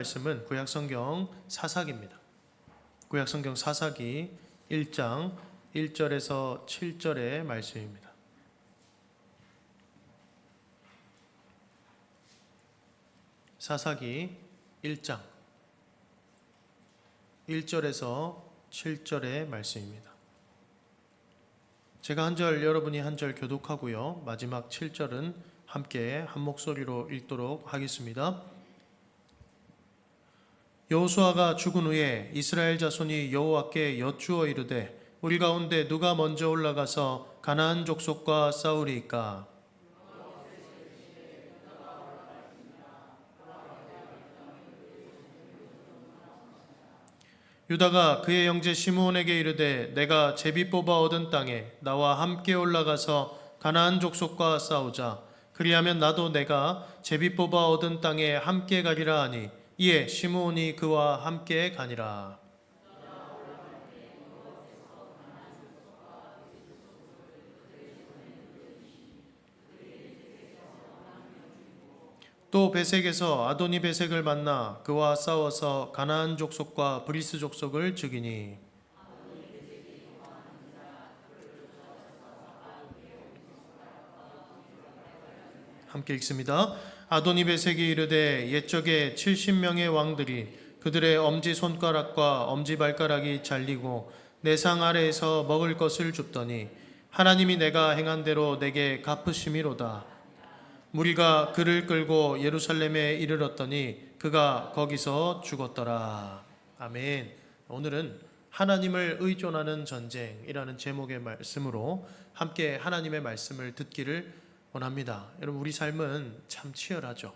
말씀은 구약성경 사사기입니다. 구약성경 사사기 1장 1절에서 7절의 말씀입니다. 사사기 1장 1절에서 7절의 말씀입니다. 제가 한 절, 여러분이 한 절 교독하고요. 마지막 7절은 함께 한 목소리로 읽도록 하겠습니다. 여호수아가 죽은 후에 이스라엘 자손이 여호와께 여쭈어 이르되 우리 가운데 누가 먼저 올라가서 가나안 족속과 싸우리이까? 유다가 그의 형제 시므온에게 이르되 내가 제비 뽑아 얻은 땅에 나와 함께 올라가서 가나안 족속과 싸우자. 그리하면 나도 내가 제비 뽑아 얻은 땅에 함께 가리라 하니 이에 시므온이 그와 함께 가니라. 또 베색에서 아도니 베색을 만나 그와 싸워서 가나안 족속과 브리스 족속을 죽이니 함께 읽습니다. 아도니 베색이 이르되 옛적에 70명의 왕들이 그들의 엄지 손가락과 엄지 발가락이 잘리고 내 상 아래에서 먹을 것을 줍더니 하나님이 내가 행한 대로 내게 갚으심이로다. 무리가 그를 끌고 예루살렘에 이르렀더니 그가 거기서 죽었더라. 아멘. 오늘은 하나님을 의존하는 전쟁이라는 제목의 말씀으로 함께 하나님의 말씀을 듣기를 원합니다. 여러분, 우리 삶은 참 치열하죠.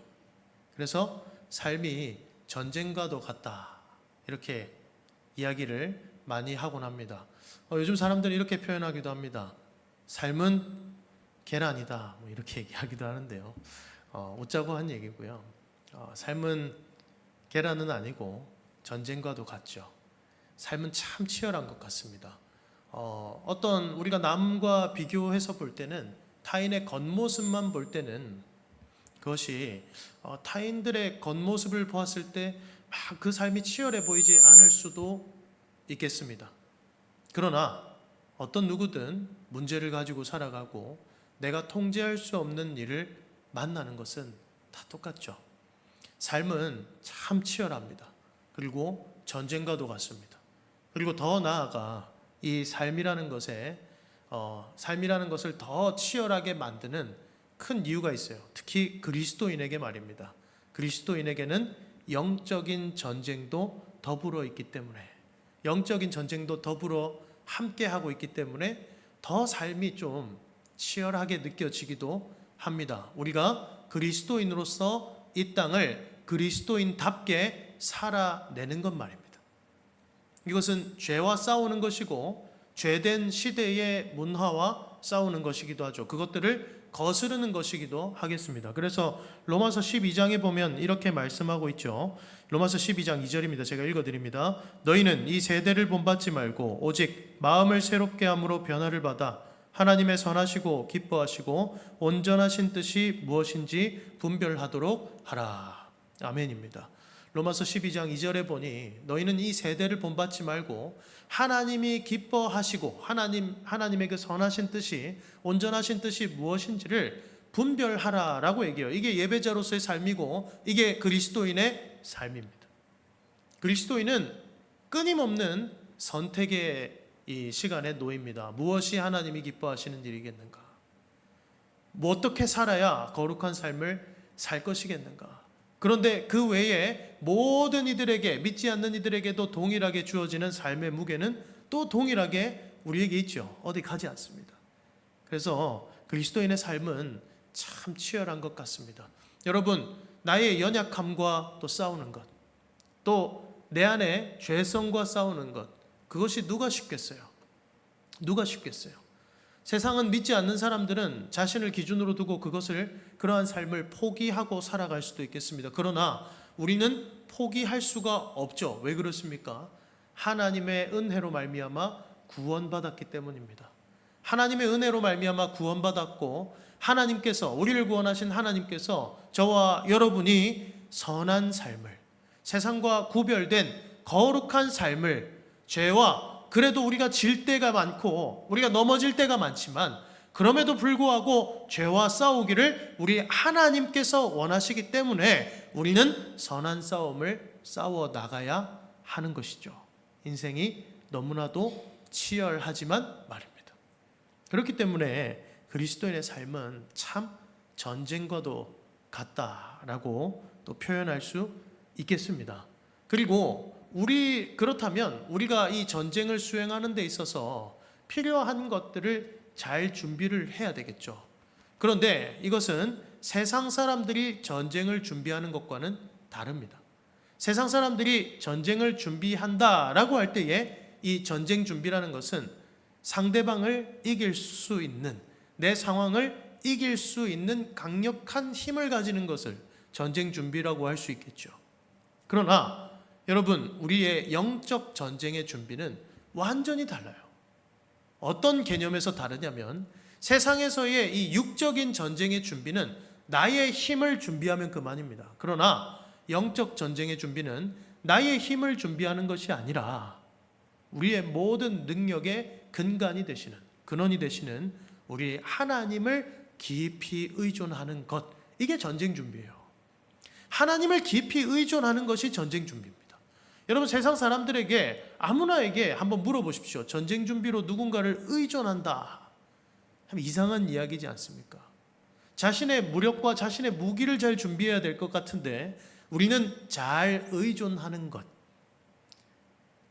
그래서 삶이 전쟁과도 같다, 이렇게 이야기를 많이 하곤 합니다. 요즘 사람들은 이렇게 표현하기도 합니다. 삶은 계란이다, 이렇게 얘기하기도 하는데요. 웃자고 한 얘기고요. 삶은 계란은 아니고 전쟁과도 같죠. 삶은 참 치열한 것 같습니다. 어떤 우리가 남과 비교해서 볼 때는, 타인의 겉모습만 볼 때는 그것이 타인들의 겉모습을 보았을 때 막 그 삶이 치열해 보이지 않을 수도 있겠습니다. 그러나 어떤 누구든 문제를 가지고 살아가고 내가 통제할 수 없는 일을 만나는 것은 다 똑같죠. 삶은 참 치열합니다. 그리고 전쟁과도 같습니다. 그리고 더 나아가 이 삶이라는 것을 더 치열하게 만드는 큰 이유가 있어요. 특히 그리스도인에게 말입니다. 그리스도인에게는 영적인 전쟁도 더불어 있기 때문에, 영적인 전쟁도 더불어 함께 하고 있기 때문에 더 삶이 좀 치열하게 느껴지기도 합니다. 우리가 그리스도인으로서 이 땅을 그리스도인답게 살아내는 것 말입니다. 이것은 죄와 싸우는 것이고 죄된 시대의 문화와 싸우는 것이기도 하죠. 그것들을 거스르는 것이기도 하겠습니다. 그래서 로마서 12장에 보면 이렇게 말씀하고 있죠. 로마서 12장 2절입니다. 제가 읽어드립니다. 너희는 이 세대를 본받지 말고 오직 마음을 새롭게 함으로 변화를 받아 하나님의 선하시고 기뻐하시고 온전하신 뜻이 무엇인지 분별하도록 하라. 아멘입니다. 로마서 12장 2절에 보니 너희는 이 세대를 본받지 말고 하나님이 기뻐하시고 하나님의 그 선하신 뜻이, 온전하신 뜻이 무엇인지를 분별하라라고 얘기해요. 이게 예배자로서의 삶이고 이게 그리스도인의 삶입니다. 그리스도인은 끊임없는 선택의 이 시간에 놓입니다. 무엇이 하나님이 기뻐하시는 일이겠는가? 어떻게 살아야 거룩한 삶을 살 것이겠는가? 그런데 그 외에 모든 이들에게, 믿지 않는 이들에게도 동일하게 주어지는 삶의 무게는 또 동일하게 우리에게 있죠. 어디 가지 않습니다. 그래서 그리스도인의 삶은 참 치열한 것 같습니다. 여러분, 나의 연약함과 또 싸우는 것, 또 내 안에 죄성과 싸우는 것, 그것이 누가 쉽겠어요? 누가 쉽겠어요? 세상은 믿지 않는 사람들은 자신을 기준으로 두고 그러한 삶을 포기하고 살아갈 수도 있겠습니다. 그러나 우리는 포기할 수가 없죠. 왜 그렇습니까? 하나님의 은혜로 말미암아 구원받았기 때문입니다. 하나님의 은혜로 말미암아 구원받았고 우리를 구원하신 하나님께서 저와 여러분이 선한 삶을, 세상과 구별된 거룩한 삶을, 죄와 그래도 우리가 질 때가 많고 우리가 넘어질 때가 많지만 그럼에도 불구하고 죄와 싸우기를 우리 하나님께서 원하시기 때문에 우리는 선한 싸움을 싸워 나가야 하는 것이죠. 인생이 너무나도 치열하지만 말입니다. 그렇기 때문에 그리스도인의 삶은 참 전쟁과도 같다라고 또 표현할 수 있겠습니다. 그리고 그렇다면 우리가 이 전쟁을 수행하는 데 있어서 필요한 것들을 잘 준비를 해야 되겠죠. 그런데 이것은 세상 사람들이 전쟁을 준비하는 것과는 다릅니다. 세상 사람들이 전쟁을 준비한다라고 할 때에 이 전쟁 준비라는 것은 상대방을 이길 수 있는, 내 상황을 이길 수 있는 강력한 힘을 가지는 것을 전쟁 준비라고 할 수 있겠죠. 그러나 여러분, 우리의 영적 전쟁의 준비는 완전히 달라요. 어떤 개념에서 다르냐면 세상에서의 이 육적인 전쟁의 준비는 나의 힘을 준비하면 그만입니다. 그러나 영적 전쟁의 준비는 나의 힘을 준비하는 것이 아니라 우리의 모든 능력의 근간이 되시는, 근원이 되시는 우리 하나님을 깊이 의존하는 것, 이게 전쟁 준비예요. 하나님을 깊이 의존하는 것이 전쟁 준비입니다. 여러분, 세상 사람들에게 아무나에게 한번 물어보십시오. 전쟁 준비로 누군가를 의존한다 하면 이상한 이야기지 않습니까? 자신의 무력과 자신의 무기를 잘 준비해야 될 것 같은데 우리는 잘 의존하는 것,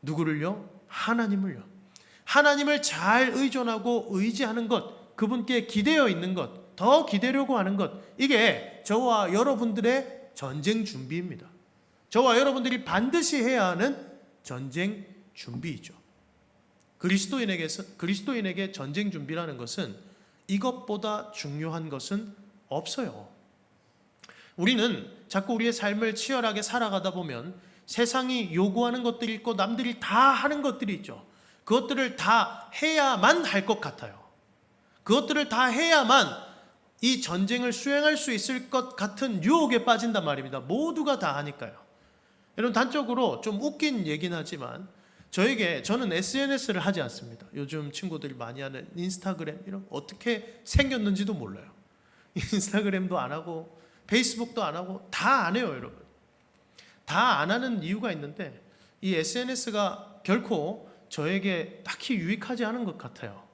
누구를요? 하나님을요. 하나님을 잘 의존하고 의지하는 것, 그분께 기대어 있는 것, 더 기대려고 하는 것, 이게 저와 여러분들의 전쟁 준비입니다. 저와 여러분들이 반드시 해야 하는 전쟁 준비이죠. 그리스도인에게 전쟁 준비라는 것은 이것보다 중요한 것은 없어요. 우리는 자꾸 우리의 삶을 치열하게 살아가다 보면 세상이 요구하는 것들이 있고 남들이 다 하는 것들이 있죠. 그것들을 다 해야만 할 것 같아요. 그것들을 다 해야만 이 전쟁을 수행할 수 있을 것 같은 유혹에 빠진단 말입니다. 모두가 다 하니까요. 여러분, 단적으로 좀 웃긴 얘기는 하지만 저는 SNS를 하지 않습니다. 요즘 친구들이 많이 하는 인스타그램, 이런 어떻게 생겼는지도 몰라요. 인스타그램도 안 하고 페이스북도 안 하고 다 안 해요, 여러분. 다 안 하는 이유가 있는데 이 SNS가 결코 저에게 딱히 유익하지 않은 것 같아요.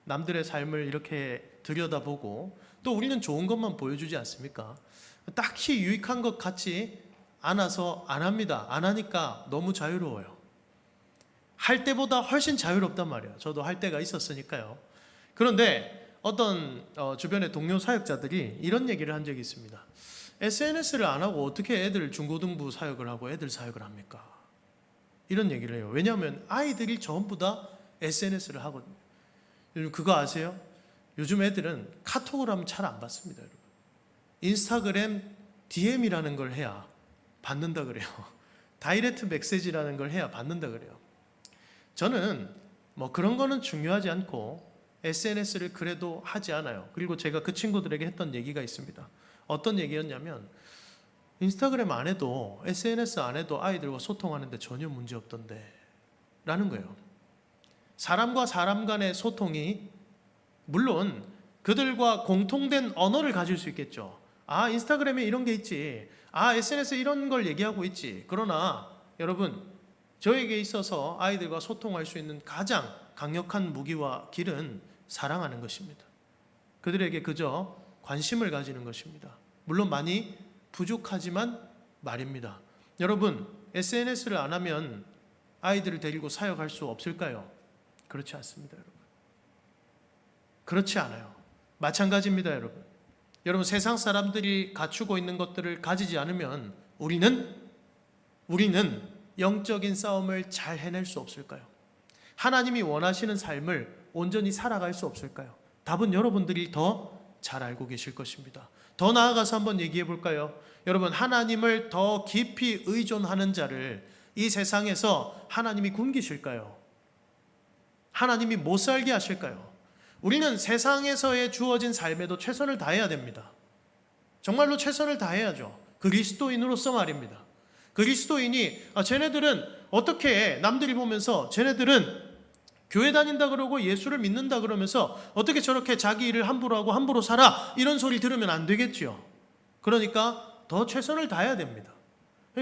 남들의 삶을 이렇게 들여다보고 또 우리는 좋은 것만 보여주지 않습니까? 딱히 유익한 것 같지 않아서 안 합니다. 안 하니까 너무 자유로워요. 할 때보다 훨씬 자유롭단 말이에요. 저도 할 때가 있었으니까요. 그런데 어떤 주변의 동료 사역자들이 이런 얘기를 한 적이 있습니다. SNS를 안 하고 어떻게 애들 중고등부 사역을 하고 애들 사역을 합니까? 이런 얘기를 해요. 왜냐하면 아이들이 전부 다 SNS를 하거든요. 요즘 그거 아세요? 요즘 애들은 카톡을 하면 잘 안 받습니다, 여러분. 인스타그램 DM이라는 걸 해야 받는다 그래요. 다이렉트 메시지라는 걸 해야 받는다 그래요. 저는 뭐 그런 거는 중요하지 않고 SNS를 그래도 하지 않아요. 그리고 제가 그 친구들에게 했던 얘기가 있습니다. 어떤 얘기였냐면 인스타그램 안 해도 SNS 안 해도 아이들과 소통하는데 전혀 문제 없던데 라는 거예요. 사람과 사람 간의 소통이 물론 그들과 공통된 언어를 가질 수 있겠죠. 아, 인스타그램에 이런 게 있지. 아, SNS에 이런 걸 얘기하고 있지. 그러나 여러분, 저에게 있어서 아이들과 소통할 수 있는 가장 강력한 무기와 길은 사랑하는 것입니다. 그들에게 그저 관심을 가지는 것입니다. 물론 많이 부족하지만 말입니다. 여러분, SNS를 안 하면 아이들을 데리고 사역할 수 없을까요? 그렇지 않습니다, 여러분. 그렇지 않아요. 마찬가지입니다, 여러분. 여러분, 세상 사람들이 갖추고 있는 것들을 가지지 않으면 우리는 영적인 싸움을 잘 해낼 수 없을까요? 하나님이 원하시는 삶을 온전히 살아갈 수 없을까요? 답은 여러분들이 더 잘 알고 계실 것입니다. 더 나아가서 한번 얘기해 볼까요? 여러분, 하나님을 더 깊이 의존하는 자를 이 세상에서 하나님이 굶기실까요? 하나님이 못 살게 하실까요? 우리는 세상에서의 주어진 삶에도 최선을 다해야 됩니다. 정말로 최선을 다해야죠. 그리스도인으로서 말입니다. 그리스도인이 쟤네들은 어떻게 남들이 보면서 쟤네들은 교회 다닌다 그러고 예수를 믿는다 그러면서 어떻게 저렇게 자기 일을 함부로 하고 함부로 살아, 이런 소리 들으면 안 되겠죠. 그러니까 더 최선을 다해야 됩니다.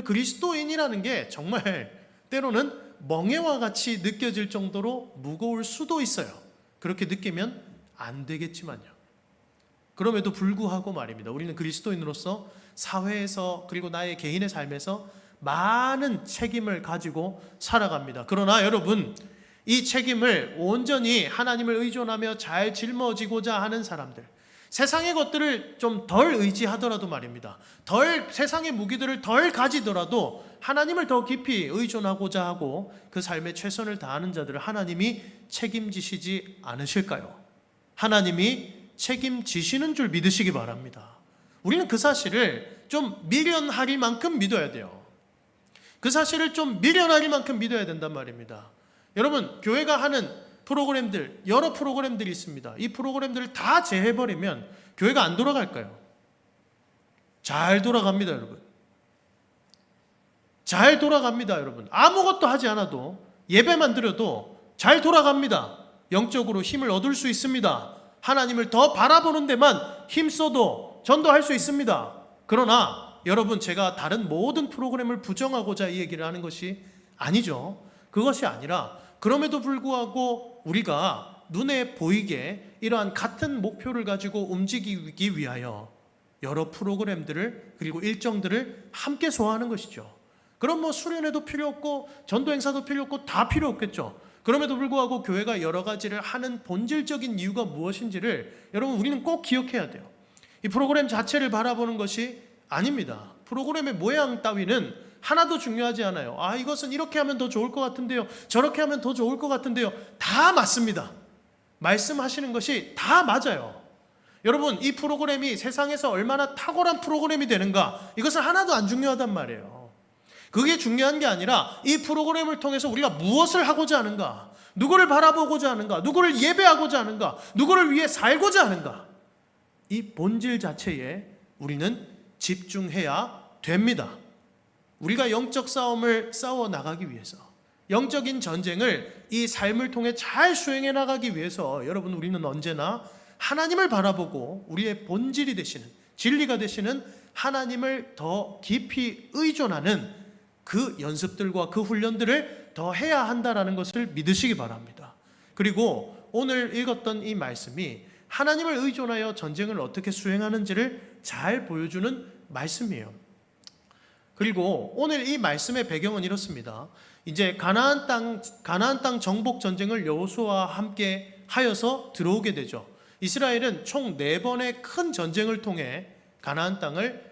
그리스도인이라는 게 정말 때로는 멍에와 같이 느껴질 정도로 무거울 수도 있어요. 그렇게 느끼면 안 되겠지만요. 그럼에도 불구하고 말입니다. 우리는 그리스도인으로서 사회에서 그리고 나의 개인의 삶에서 많은 책임을 가지고 살아갑니다. 그러나 여러분, 이 책임을 온전히 하나님을 의존하며 잘 짊어지고자 하는 사람들, 세상의 것들을 좀 덜 의지하더라도 말입니다. 세상의 무기들을 덜 가지더라도 하나님을 더 깊이 의존하고자 하고 그 삶에 최선을 다하는 자들을 하나님이 책임지시지 않으실까요? 하나님이 책임지시는 줄 믿으시기 바랍니다. 우리는 그 사실을 좀 미련할 만큼 믿어야 돼요. 그 사실을 좀 미련할 만큼 믿어야 된단 말입니다. 여러분, 교회가 하는 프로그램들, 여러 프로그램들이 있습니다. 이 프로그램들을 다 제해버리면 교회가 안 돌아갈까요? 잘 돌아갑니다, 여러분. 잘 돌아갑니다, 여러분. 아무것도 하지 않아도, 예배만 드려도 잘 돌아갑니다. 영적으로 힘을 얻을 수 있습니다. 하나님을 더 바라보는 데만 힘써도 전도할 수 있습니다. 그러나 여러분, 제가 다른 모든 프로그램을 부정하고자 이 얘기를 하는 것이 아니죠. 그것이 아니라 그럼에도 불구하고 우리가 눈에 보이게 이러한 같은 목표를 가지고 움직이기 위하여 여러 프로그램들을 그리고 일정들을 함께 소화하는 것이죠. 그럼 수련회도 필요 없고 전도 행사도 필요 없고 다 필요 없겠죠. 그럼에도 불구하고 교회가 여러 가지를 하는 본질적인 이유가 무엇인지를 여러분, 우리는 꼭 기억해야 돼요. 이 프로그램 자체를 바라보는 것이 아닙니다. 프로그램의 모양 따위는 하나도 중요하지 않아요. 이것은 이렇게 하면 더 좋을 것 같은데요, 저렇게 하면 더 좋을 것 같은데요. 다 맞습니다. 말씀하시는 것이 다 맞아요. 여러분, 이 프로그램이 세상에서 얼마나 탁월한 프로그램이 되는가, 이것은 하나도 안 중요하단 말이에요. 그게 중요한 게 아니라 이 프로그램을 통해서 우리가 무엇을 하고자 하는가, 누구를 바라보고자 하는가, 누구를 예배하고자 하는가, 누구를 위해 살고자 하는가, 이 본질 자체에 우리는 집중해야 됩니다. 우리가 영적 싸움을 싸워 나가기 위해서, 영적인 전쟁을 이 삶을 통해 잘 수행해 나가기 위해서 여러분, 우리는 언제나 하나님을 바라보고 우리의 본질이 되시는, 진리가 되시는 하나님을 더 깊이 의존하는 그 연습들과 그 훈련들을 더 해야 한다는 것을 믿으시기 바랍니다. 그리고 오늘 읽었던 이 말씀이 하나님을 의존하여 전쟁을 어떻게 수행하는지를 잘 보여주는 말씀이에요. 그리고 오늘 이 말씀의 배경은 이렇습니다. 이제 가나안 땅 정복 전쟁을 여호수아와 함께 하여서 들어오게 되죠. 이스라엘은 총 4번의 큰 전쟁을 통해 가나안 땅을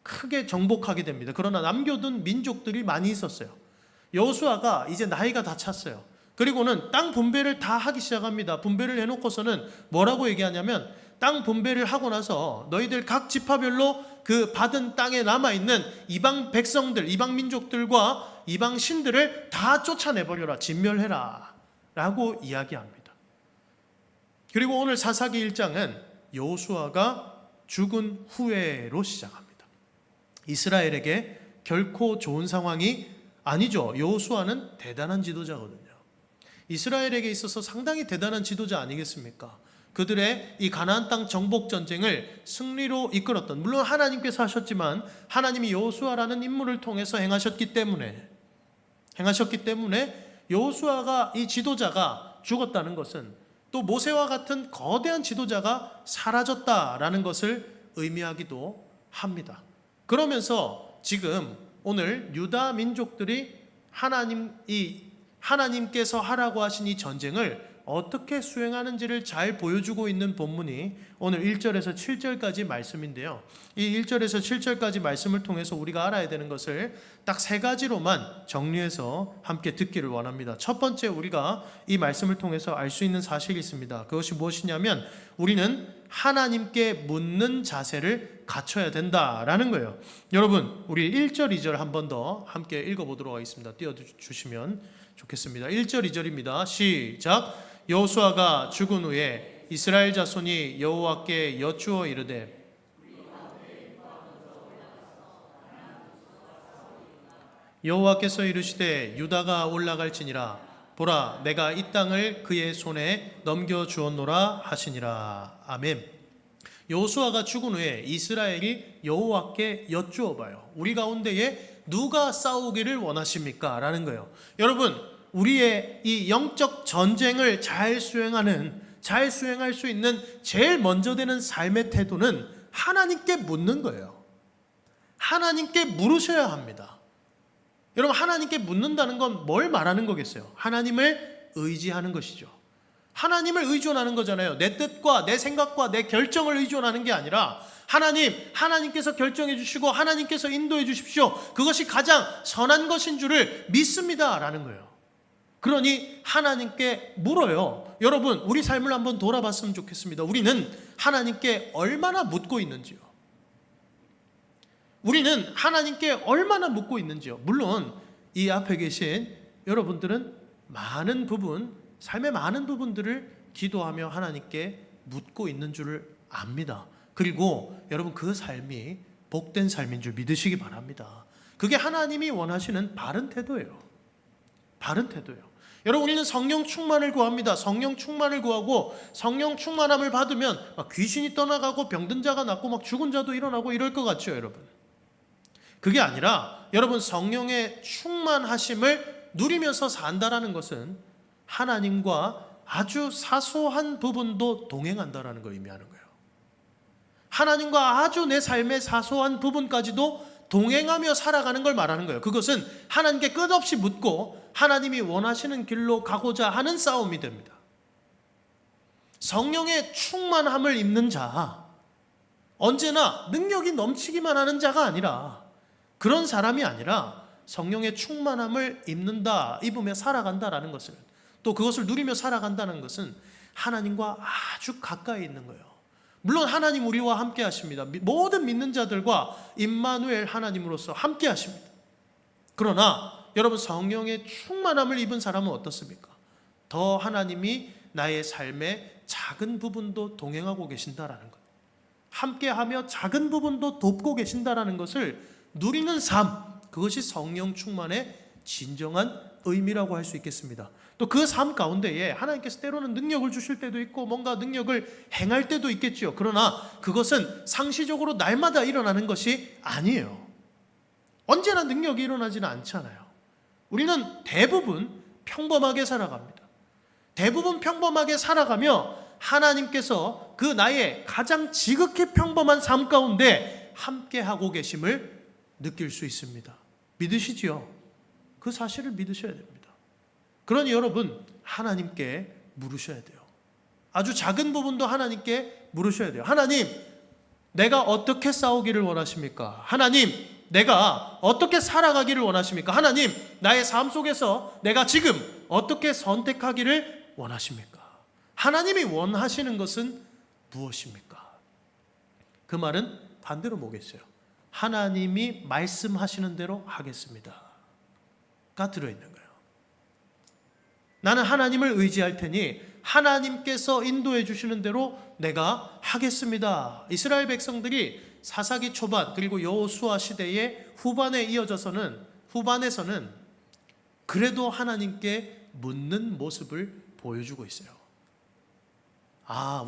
크게 정복하게 됩니다. 그러나 남겨둔 민족들이 많이 있었어요. 여호수아가 이제 나이가 다 찼어요. 그리고는 땅 분배를 다 하기 시작합니다. 분배를 해놓고서는 뭐라고 얘기하냐면, 땅 분배를 하고 나서 너희들 각 지파별로 그 받은 땅에 남아있는 이방 백성들, 이방 민족들과 이방 신들을 다 쫓아내버려라, 진멸해라 라고 이야기합니다. 그리고 오늘 사사기 1장은 여호수아가 죽은 후에로 시작합니다. 이스라엘에게 결코 좋은 상황이 아니죠. 여호수아는 대단한 지도자거든요. 이스라엘에게 있어서 상당히 대단한 지도자 아니겠습니까? 그들의 이 가나안 땅 정복 전쟁을 승리로 이끌었던, 물론 하나님께서 하셨지만 하나님이 여호수아라는 인물을 통해서 행하셨기 때문에 여호수아가, 이 지도자가 죽었다는 것은 또 모세와 같은 거대한 지도자가 사라졌다라는 것을 의미하기도 합니다. 그러면서 지금 오늘 유다 민족들이 하나님께서 하라고 하신 이 전쟁을 어떻게 수행하는지를 잘 보여주고 있는 본문이 오늘 1절에서 7절까지 말씀인데요. 이 1절에서 7절까지 말씀을 통해서 우리가 알아야 되는 것을 딱 3가지로만 정리해서 함께 듣기를 원합니다. 첫 번째, 우리가 이 말씀을 통해서 알 수 있는 사실이 있습니다. 그것이 무엇이냐면, 우리는 하나님께 묻는 자세를 갖춰야 된다라는 거예요. 여러분, 우리 1절, 2절 한 번 더 함께 읽어보도록 하겠습니다. 띄워주시면 좋겠습니다. 1절, 2절입니다. 시작. 여호수아가 죽은 후에 이스라엘 자손이 여호와께 여쭈어 이르되, 여호와께서 이르시되 유다가 올라갈지니라. 보라, 내가 이 땅을 그의 손에 넘겨주었노라 하시니라. 아멘. 여호수아가 죽은 후에 이스라엘이 여호와께 여쭈어봐요. 우리 가운데에 누가 싸우기를 원하십니까? 라는 거예요. 여러분, 우리의 이 영적 전쟁을 잘 수행할 수 있는 제일 먼저 되는 삶의 태도는 하나님께 묻는 거예요. 하나님께 물으셔야 합니다. 여러분, 하나님께 묻는다는 건 뭘 말하는 거겠어요? 하나님을 의지하는 것이죠. 하나님을 의존하는 거잖아요. 내 뜻과 내 생각과 내 결정을 의존하는 게 아니라 하나님께서 결정해 주시고 하나님께서 인도해 주십시오. 그것이 가장 선한 것인 줄을 믿습니다 라는 거예요. 그러니 하나님께 물어요. 여러분, 우리 삶을 한번 돌아봤으면 좋겠습니다. 우리는 하나님께 얼마나 묻고 있는지요. 우리는 하나님께 얼마나 묻고 있는지요. 물론 이 앞에 계신 여러분들은 삶의 많은 부분들을 기도하며 하나님께 묻고 있는 줄을 압니다. 그리고 여러분, 그 삶이 복된 삶인 줄 믿으시기 바랍니다. 그게 하나님이 원하시는 바른 태도예요. 바른 태도예요. 여러분, 우리는 성령 충만을 구합니다. 성령 충만을 구하고 성령 충만함을 받으면 막 귀신이 떠나가고 병든 자가 낫고 막 죽은 자도 일어나고 이럴 것 같죠, 여러분? 그게 아니라 여러분, 성령의 충만하심을 누리면서 산다라는 것은 하나님과 아주 사소한 부분도 동행한다라는 걸 의미하는 거예요. 하나님과 아주 내 삶의 사소한 부분까지도 동행하며 살아가는 걸 말하는 거예요. 그것은 하나님께 끝없이 묻고 하나님이 원하시는 길로 가고자 하는 싸움이 됩니다. 성령의 충만함을 입는 자, 언제나 능력이 넘치기만 하는 자가 아니라, 그런 사람이 아니라 성령의 충만함을 입으며 살아간다라는 것을, 또 그것을 누리며 살아간다는 것은 하나님과 아주 가까이 있는 거예요. 물론 하나님 우리와 함께 하십니다. 모든 믿는 자들과 임마누엘 하나님으로서 함께 하십니다. 그러나 여러분, 성령의 충만함을 입은 사람은 어떻습니까? 더 하나님이 나의 삶의 작은 부분도 동행하고 계신다라는 것, 함께하며 작은 부분도 돕고 계신다라는 것을 누리는 삶, 그것이 성령 충만의 진정한 의미라고 할 수 있겠습니다. 또 그 삶 가운데에 하나님께서 때로는 능력을 주실 때도 있고 뭔가 능력을 행할 때도 있겠지요. 그러나 그것은 상시적으로 날마다 일어나는 것이 아니에요. 언제나 능력이 일어나지는 않잖아요. 우리는 대부분 평범하게 살아갑니다. 대부분 평범하게 살아가며 하나님께서 그 나의 가장 지극히 평범한 삶 가운데 함께하고 계심을 느낄 수 있습니다. 믿으시지요? 그 사실을 믿으셔야 됩니다. 그러니 여러분, 하나님께 물으셔야 돼요. 아주 작은 부분도 하나님께 물으셔야 돼요. 하나님, 내가 어떻게 싸우기를 원하십니까? 하나님, 내가 어떻게 살아가기를 원하십니까? 하나님, 나의 삶 속에서 내가 지금 어떻게 선택하기를 원하십니까? 하나님이 원하시는 것은 무엇입니까? 그 말은 반대로 뭐겠어요? 하나님이 말씀하시는 대로 하겠습니다가 들어있는 거예요. 나는 하나님을 의지할 테니 하나님께서 인도해 주시는 대로 내가 하겠습니다. 이스라엘 백성들이 사사기 초반 그리고 여호수아 시대의 후반에서는 그래도 하나님께 묻는 모습을 보여주고 있어요.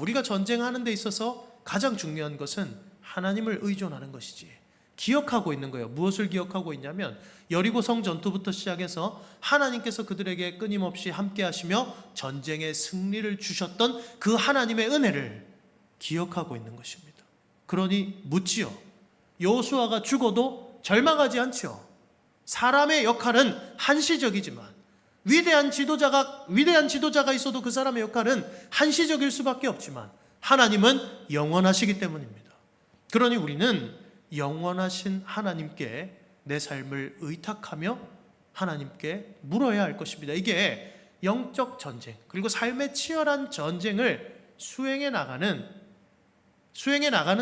우리가 전쟁하는 데 있어서 가장 중요한 것은 하나님을 의존하는 것이지. 기억하고 있는 거예요. 무엇을 기억하고 있냐면 여리고성 전투부터 시작해서 하나님께서 그들에게 끊임없이 함께 하시며 전쟁의 승리를 주셨던 그 하나님의 은혜를 기억하고 있는 것입니다. 그러니 묻지요. 여호수아가 죽어도 절망하지 않지요. 사람의 역할은 한시적이지만 위대한 지도자가 있어도 그 사람의 역할은 한시적일 수밖에 없지만 하나님은 영원하시기 때문입니다. 그러니 우리는 영원하신 하나님께 내 삶을 의탁하며 하나님께 물어야 할 것입니다. 이게 영적 전쟁, 그리고 삶의 치열한 전쟁을 수행해 나가는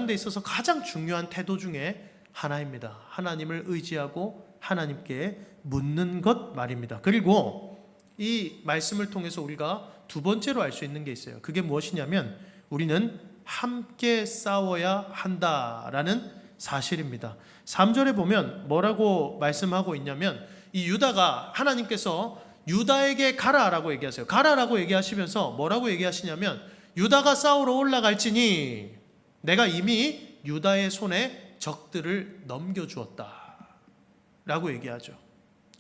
데 있어서 가장 중요한 태도 중에 하나입니다. 하나님을 의지하고 하나님께 묻는 것 말입니다. 그리고 이 말씀을 통해서 우리가 두 번째로 알 수 있는 게 있어요. 그게 무엇이냐면 우리는 함께 싸워야 한다라는 사실입니다. 3절에 보면 뭐라고 말씀하고 있냐면 이 유다가 하나님께서 유다에게 가라라고 얘기하세요. 가라라고 얘기하시면서 뭐라고 얘기하시냐면 유다가 싸우러 올라갈지니 내가 이미 유다의 손에 적들을 넘겨주었다 라고 얘기하죠.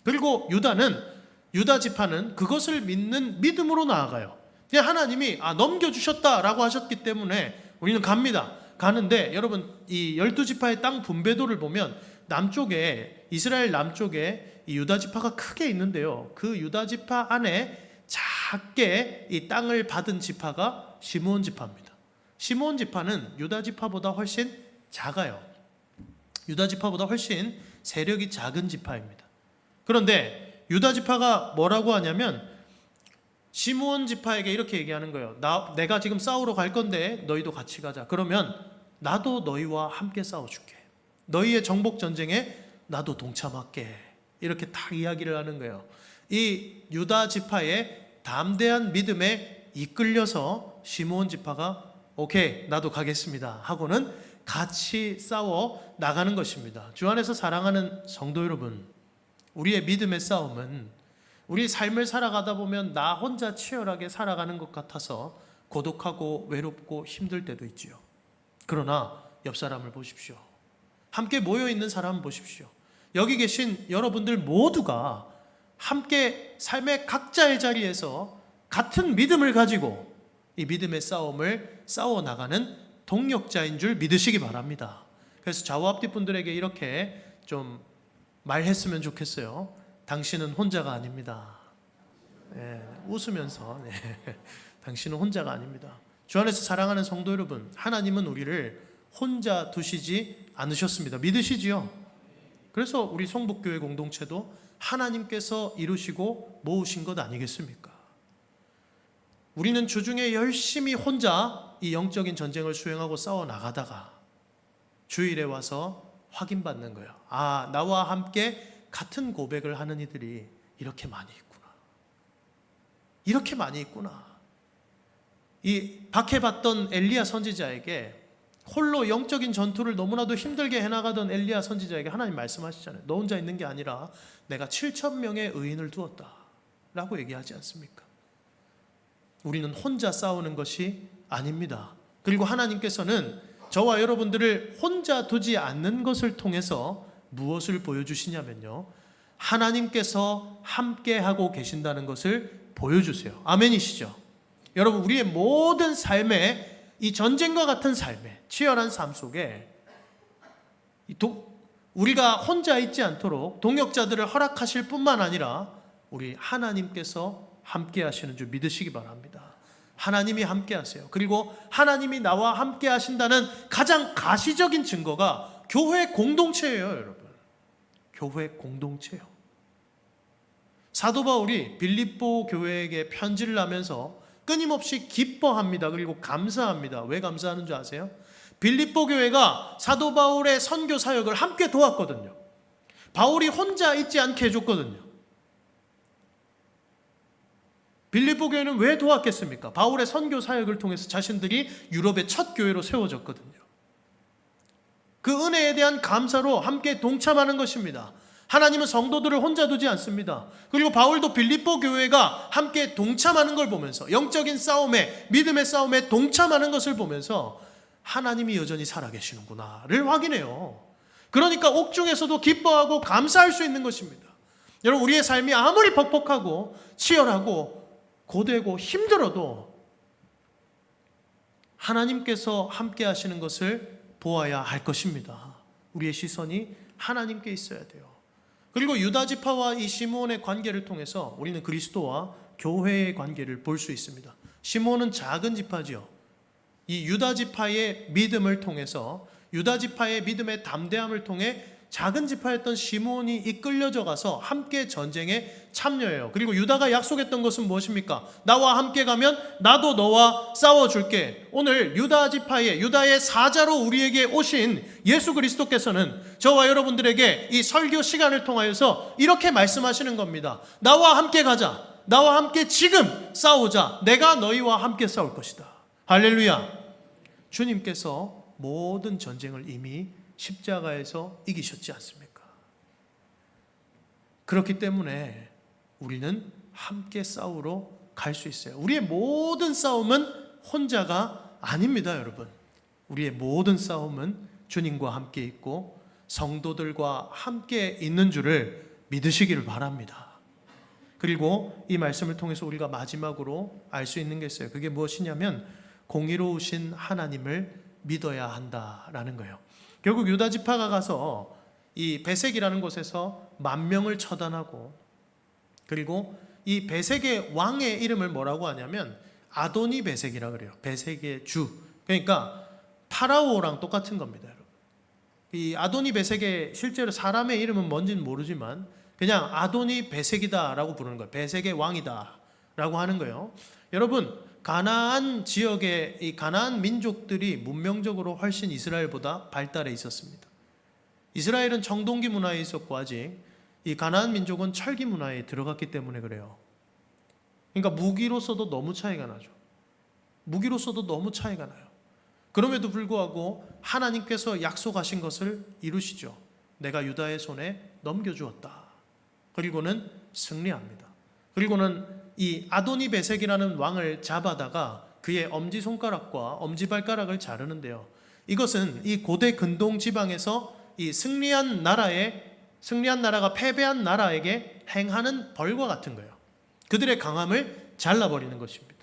그리고 유다 지파는 그것을 믿는 믿음으로 나아가요. 그냥 하나님이 넘겨주셨다라고 하셨기 때문에 우리는 갑니다. 가는데 여러분 이 12지파의 땅 분배도를 보면 남쪽에 이스라엘 남쪽에 이 유다 지파가 크게 있는데요. 그 유다 지파 안에 작게 이 땅을 받은 지파가 시므온 지파입니다. 시므온 지파는 유다 지파보다 훨씬 작아요. 유다 지파보다 훨씬 세력이 작은 지파입니다. 그런데 유다 지파가 뭐라고 하냐면 시므온 지파에게 이렇게 얘기하는 거예요. 내가 지금 싸우러 갈 건데 너희도 같이 가자. 그러면 나도 너희와 함께 싸워줄게. 너희의 정복 전쟁에 나도 동참할게. 이렇게 딱 이야기를 하는 거예요. 이 유다 지파의 담대한 믿음에 이끌려서 시므온 지파가 오케이 나도 가겠습니다 하고는 같이 싸워 나가는 것입니다. 주 안에서 사랑하는 성도 여러분, 우리의 믿음의 싸움은 우리 삶을 살아가다 보면 나 혼자 치열하게 살아가는 것 같아서 고독하고 외롭고 힘들 때도 있지요. 그러나 옆 사람을 보십시오. 함께 모여있는 사람을 보십시오. 여기 계신 여러분들 모두가 함께 삶의 각자의 자리에서 같은 믿음을 가지고 이 믿음의 싸움을 싸워나가는 동력자인 줄 믿으시기 바랍니다. 그래서 좌우 앞뒤 분들에게 이렇게 좀 말했으면 좋겠어요. 당신은 혼자가 아닙니다. 네, 웃으면서 당신은 혼자가 아닙니다. 주 안에서 사랑하는 성도 여러분, 하나님은 우리를 혼자 두시지 않으셨습니다. 믿으시지요? 그래서 우리 성북교회 공동체도 하나님께서 이루시고 모으신 것 아니겠습니까? 우리는 주중에 열심히 혼자 이 영적인 전쟁을 수행하고 싸워 나가다가 주일에 와서 확인받는 거예요. 나와 함께 같은 고백을 하는 이들이 이렇게 많이 있구나. 이렇게 많이 있구나. 이 박해받던 엘리야 선지자에게 홀로 영적인 전투를 너무나도 힘들게 해나가던 엘리야 선지자에게 하나님 말씀하시잖아요. 너 혼자 있는 게 아니라 내가 7,000명의 의인을 두었다 라고 얘기하지 않습니까? 우리는 혼자 싸우는 것이 아닙니다. 그리고 하나님께서는 저와 여러분들을 혼자 두지 않는 것을 통해서 무엇을 보여주시냐면요, 하나님께서 함께하고 계신다는 것을 보여주세요. 아멘이시죠? 여러분, 우리의 모든 삶에 이 전쟁과 같은 삶에 치열한 삶 속에 우리가 혼자 있지 않도록 동역자들을 허락하실 뿐만 아니라 우리 하나님께서 함께 하시는 줄 믿으시기 바랍니다. 하나님이 함께 하세요. 그리고 하나님이 나와 함께 하신다는 가장 가시적인 증거가 교회 공동체예요, 여러분. 교회 공동체요. 사도 바울이 빌립보 교회에게 편지를 하면서 끊임없이 기뻐합니다. 그리고 감사합니다. 왜 감사하는 줄 아세요? 빌립보 교회가 사도 바울의 선교 사역을 함께 도왔거든요. 바울이 혼자 있지 않게 해줬거든요. 빌립보 교회는 왜 도왔겠습니까? 바울의 선교 사역을 통해서 자신들이 유럽의 첫 교회로 세워졌거든요. 그 은혜에 대한 감사로 함께 동참하는 것입니다. 하나님은 성도들을 혼자 두지 않습니다. 그리고 바울도 빌립보 교회가 함께 동참하는 걸 보면서 영적인 싸움에, 믿음의 싸움에 동참하는 것을 보면서 하나님이 여전히 살아계시는구나를 확인해요. 그러니까 옥중에서도 기뻐하고 감사할 수 있는 것입니다. 여러분, 우리의 삶이 아무리 벅벅하고 치열하고 고되고 힘들어도 하나님께서 함께 하시는 것을 보아야 할 것입니다. 우리의 시선이 하나님께 있어야 돼요. 그리고 유다 지파와 이 시므온의 관계를 통해서 우리는 그리스도와 교회의 관계를 볼 수 있습니다. 시므온은 작은 지파지요. 이 유다 지파의 믿음을 통해서, 유다 지파의 믿음의 담대함을 통해 작은 지파였던 시므온이 이끌려져 가서 함께 전쟁에 참여해요. 그리고 유다가 약속했던 것은 무엇입니까? 나와 함께 가면 나도 너와 싸워줄게. 오늘 유다 지파의, 유다의 사자로 우리에게 오신 예수 그리스도께서는 저와 여러분들에게 이 설교 시간을 통하여서 이렇게 말씀하시는 겁니다. 나와 함께 가자. 나와 함께 지금 싸우자. 내가 너희와 함께 싸울 것이다. 할렐루야. 주님께서 모든 전쟁을 이미 십자가에서 이기셨지 않습니까? 그렇기 때문에 우리는 함께 싸우러 갈 수 있어요. 우리의 모든 싸움은 혼자가 아닙니다, 여러분. 우리의 모든 싸움은 주님과 함께 있고 성도들과 함께 있는 줄을 믿으시기를 바랍니다. 그리고 이 말씀을 통해서 우리가 마지막으로 알 수 있는 게 있어요. 그게 무엇이냐면 공의로우신 하나님을 믿어야 한다라는 거예요. 결국 유다 지파가 가서 이 베색이라는 곳에서 10,000명을 처단하고, 그리고 이 베색의 왕의 이름을 뭐라고 하냐면 아도니 베색이라 그래요. 베색의 주. 그러니까 파라오랑 똑같은 겁니다, 여러분. 이 아도니 베색의 실제로 사람의 이름은 뭔지는 모르지만 그냥 아도니 베색이다라고 부르는 거예요. 베색의 왕이다라고 하는 거예요. 여러분, 가나안 지역의 이 가나안 민족들이 문명적으로 훨씬 이스라엘보다 발달해 있었습니다. 이스라엘은 청동기 문화에 있었고 아직 이 가나안 민족은 철기 문화에 들어갔기 때문에 그래요. 그러니까 무기로서도 너무 차이가 나죠. 무기로서도 너무 차이가 나요. 그럼에도 불구하고 하나님께서 약속하신 것을 이루시죠. 내가 유다의 손에 넘겨주었다. 그리고는 승리합니다. 그리고는 이 아도니 베색이라는 왕을 잡아다가 그의 엄지손가락과 엄지발가락을 자르는데요. 이것은 이 고대 근동 지방에서 이 승리한 나라가 패배한 나라에게 행하는 벌과 같은 거예요. 그들의 강함을 잘라버리는 것입니다.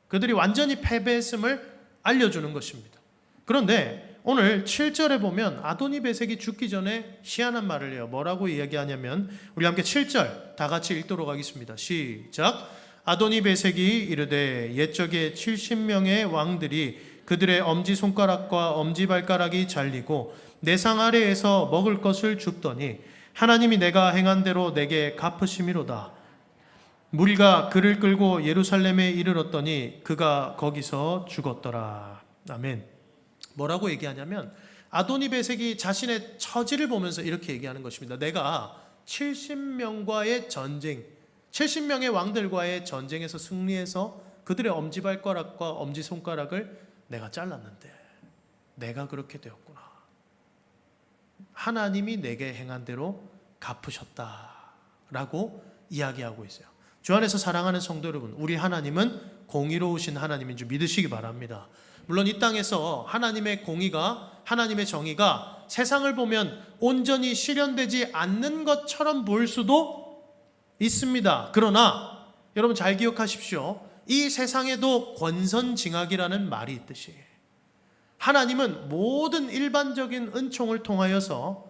그들이 완전히 패배했음을 알려주는 것입니다. 그런데 오늘 7절에 보면 아도니 베색이 죽기 전에 희한한 말을 해요. 뭐라고 이야기하냐면 우리 함께 7절 다 같이 읽도록 하겠습니다. 시작. 아도니 베색이 이르되 옛적에 70명의 왕들이 그들의 엄지손가락과 엄지발가락이 잘리고 내 상 아래에서 먹을 것을 줍더니 하나님이 내가 행한 대로 내게 갚으심이로다. 무리가 그를 끌고 예루살렘에 이르렀더니 그가 거기서 죽었더라. 아멘. 뭐라고 얘기하냐면 아도니 베색이 자신의 처지를 보면서 이렇게 얘기하는 것입니다. 내가 70명과의 전쟁, 70명의 왕들과의 전쟁에서 승리해서 그들의 엄지발가락과 엄지손가락을 내가 잘랐는데 내가 그렇게 되었구나. 하나님이 내게 행한 대로 갚으셨다라고 이야기하고 있어요. 주 안에서 사랑하는 성도 여러분, 우리 하나님은 공의로우신 하나님인 줄 믿으시기 바랍니다. 물론 이 땅에서 하나님의 공의가, 하나님의 정의가 세상을 보면 온전히 실현되지 않는 것처럼 보일 수도 있습니다. 그러나 여러분 잘 기억하십시오. 이 세상에도 권선징악이라는 말이 있듯이 하나님은 모든 일반적인 은총을 통하여서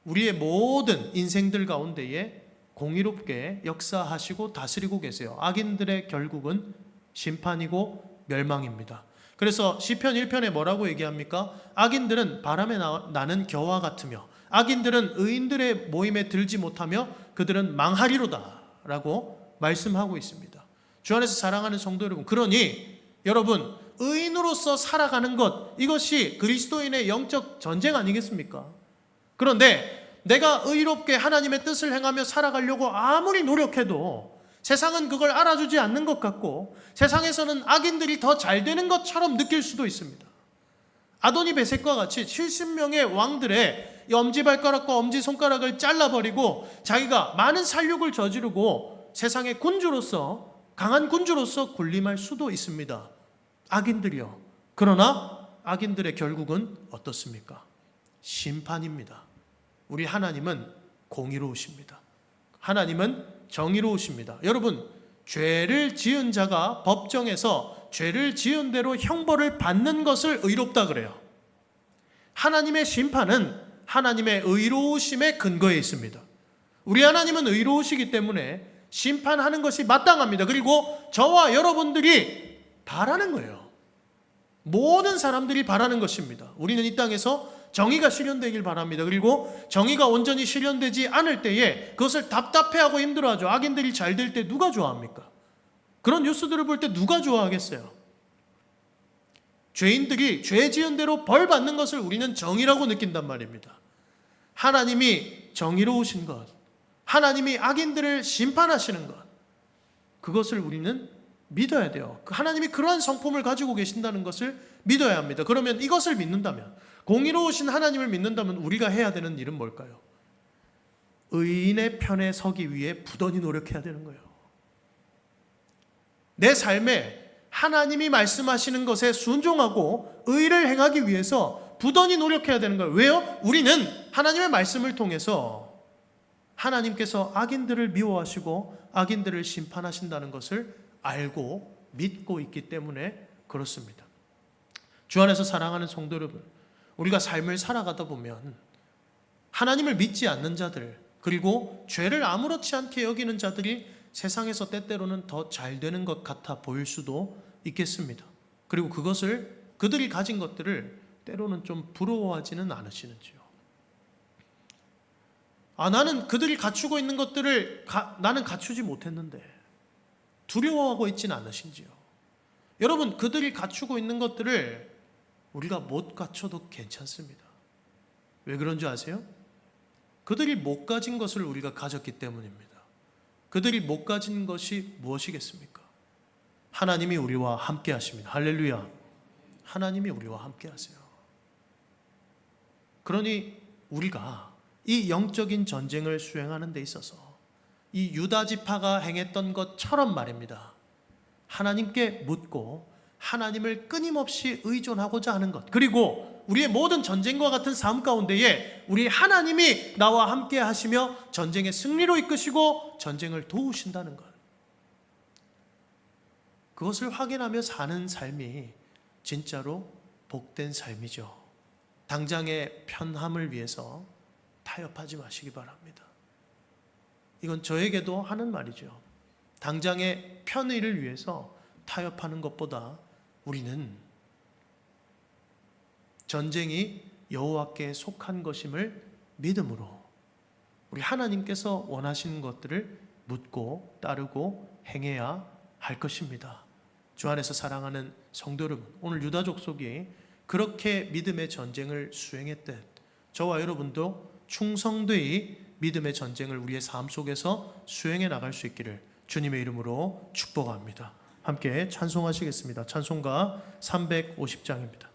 우리의 모든 인생들 가운데에 공의롭게 역사하시고 다스리고 계세요. 악인들의 결국은 심판이고 멸망입니다. 그래서 시편 1편에 뭐라고 얘기합니까? 악인들은 바람에 나는 겨와 같으며 악인들은 의인들의 모임에 들지 못하며 그들은 망하리로다 라고 말씀하고 있습니다. 주 안에서 사랑하는 성도 여러분, 그러니 여러분 의인으로서 살아가는 것, 이것이 그리스도인의 영적 전쟁 아니겠습니까? 그런데 내가 의롭게 하나님의 뜻을 행하며 살아가려고 아무리 노력해도 세상은 그걸 알아주지 않는 것 같고 세상에서는 악인들이 더 잘 되는 것처럼 느낄 수도 있습니다. 아도니 베색과 같이 70명의 왕들의 엄지발가락과 엄지손가락을 잘라버리고 자기가 많은 살육을 저지르고 세상의 군주로서, 강한 군주로서 군림할 수도 있습니다. 악인들이요. 그러나 악인들의 결국은 어떻습니까? 심판입니다. 우리 하나님은 공의로우십니다. 하나님은 정의로우십니다. 여러분, 죄를 지은 자가 법정에서 죄를 지은 대로 형벌을 받는 것을 의롭다 그래요. 하나님의 심판은 하나님의 의로우심의 근거에 있습니다. 우리 하나님은 의로우시기 때문에 심판하는 것이 마땅합니다. 그리고 저와 여러분들이 바라는 거예요. 모든 사람들이 바라는 것입니다. 우리는 이 땅에서 정의가 실현되길 바랍니다. 그리고 정의가 온전히 실현되지 않을 때에 그것을 답답해하고 힘들어하죠. 악인들이 잘 될 때 누가 좋아합니까? 그런 뉴스들을 볼 때 누가 좋아하겠어요? 죄인들이 죄 지은 대로 벌 받는 것을 우리는 정의라고 느낀단 말입니다. 하나님이 정의로우신 것, 하나님이 악인들을 심판하시는 것, 그것을 우리는 믿어야 돼요. 하나님이 그러한 성품을 가지고 계신다는 것을 믿어야 합니다. 그러면 이것을 믿는다면, 공의로우신 하나님을 믿는다면 우리가 해야 되는 일은 뭘까요? 의인의 편에 서기 위해 부단히 노력해야 되는 거예요. 내 삶에 하나님이 말씀하시는 것에 순종하고 의를 행하기 위해서 부단히 노력해야 되는 거예요. 왜요? 우리는 하나님의 말씀을 통해서 하나님께서 악인들을 미워하시고 악인들을 심판하신다는 것을 알고 믿고 있기 때문에 그렇습니다. 주 안에서 사랑하는 성도 여러분, 우리가 삶을 살아가다 보면 하나님을 믿지 않는 자들, 그리고 죄를 아무렇지 않게 여기는 자들이 세상에서 때때로는 더 잘 되는 것 같아 보일 수도 있겠습니다. 그리고 그들이 가진 것들을 때로는 좀 부러워하지는 않으시는지요? 나는 그들이 갖추고 있는 것들을 나는 갖추지 못했는데 두려워하고 있지는 않으신지요? 여러분, 그들이 갖추고 있는 것들을 우리가 못 갖춰도 괜찮습니다. 왜 그런 줄 아세요? 그들이 못 가진 것을 우리가 가졌기 때문입니다. 그들이 못 가진 것이 무엇이겠습니까? 하나님이 우리와 함께 하십니다. 할렐루야. 하나님이 우리와 함께 하세요. 그러니 우리가 이 영적인 전쟁을 수행하는 데 있어서 이 유다 지파가 행했던 것처럼 말입니다. 하나님께 묻고 하나님을 끊임없이 의존하고자 하는 것, 그리고 우리의 모든 전쟁과 같은 삶 가운데에 우리 하나님이 나와 함께 하시며 전쟁의 승리로 이끄시고 전쟁을 도우신다는 것, 그것을 확인하며 사는 삶이 진짜로 복된 삶이죠. 당장의 편함을 위해서 타협하지 마시기 바랍니다. 이건 저에게도 하는 말이죠. 당장의 편의를 위해서 타협하는 것보다 우리는 전쟁이 여호와께 속한 것임을 믿음으로 우리 하나님께서 원하시는 것들을 묻고 따르고 행해야 할 것입니다. 주 안에서 사랑하는 성도 여러분, 오늘 유다 족속이 그렇게 믿음의 전쟁을 수행했듯 저와 여러분도 충성되이 믿음의 전쟁을 우리의 삶 속에서 수행해 나갈 수 있기를 주님의 이름으로 축복합니다. 함께 찬송하시겠습니다. 찬송가 350장입니다.